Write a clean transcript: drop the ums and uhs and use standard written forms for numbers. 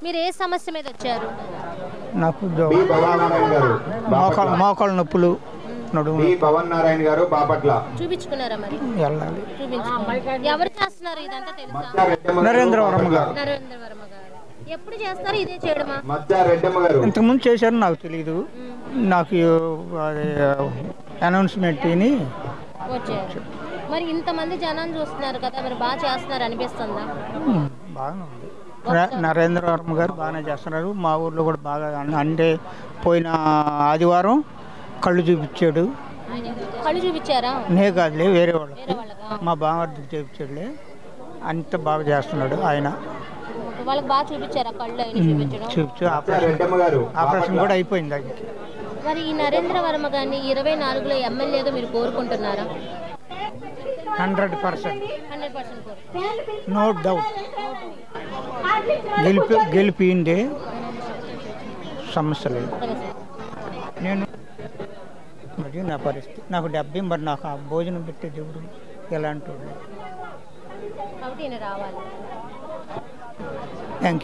మీరు ఏ సమస్య మీద వచ్చారు? నాకు మోకాళ్ళ నొప్పులు, నడుము. పవన్ నారాయణ గారు బాపట్ల చూపించుకున్నారా? మరి వెళ్ళాలి. ఎవరు చేస్తున్నారు ఇదంతా తెలుసా? నరేంద్రవరం గారు. నరేంద్రవరం గారు ఎప్పుడు చేస్తారు ఇదే చేయడమా? ఇంతకుముందు చేశారు, నాకు తెలియదు. నాకు అనౌన్స్మెంట్ విని వచ్చారు. మరి ఇంతమంది జనాన్ని చూస్తున్నారు కదా, మరి బాగా చేస్తున్నారు అనిపిస్తుందా? బాగానే ఉంది. నరేంద్రవరం గారు బాగానే చేస్తున్నారు. మా ఊర్లో కూడా బాగా, అంటే పోయిన ఆదివారం కళ్ళు చూపించాడు. కళ్ళు చూపించారా? నే కాదులే, వేరే వాళ్ళకి, మా బామర్దికి చూపించాడులే. అంత బాగా చేస్తున్నాడు ఆయన. వాళ్ళకి బాగా చూపించారా కళ్ళు? చూపించు. ఆపరేషన్ కూడా అయిపోయింది ఆయనకి. మరి ఈ నరేంద్రవర్మ గారిని 24లో ఎమ్మెల్యేగా మీరు కోరుకుంటున్నారా? 100%. No doubt. గెలిపిండే సమస్య లేదు. నేను మరి నా పరిస్థితి, నాకు 70, మరి నాకు ఆ భోజనం పెట్టే దేవుడు ఎలాంటి. Thank you.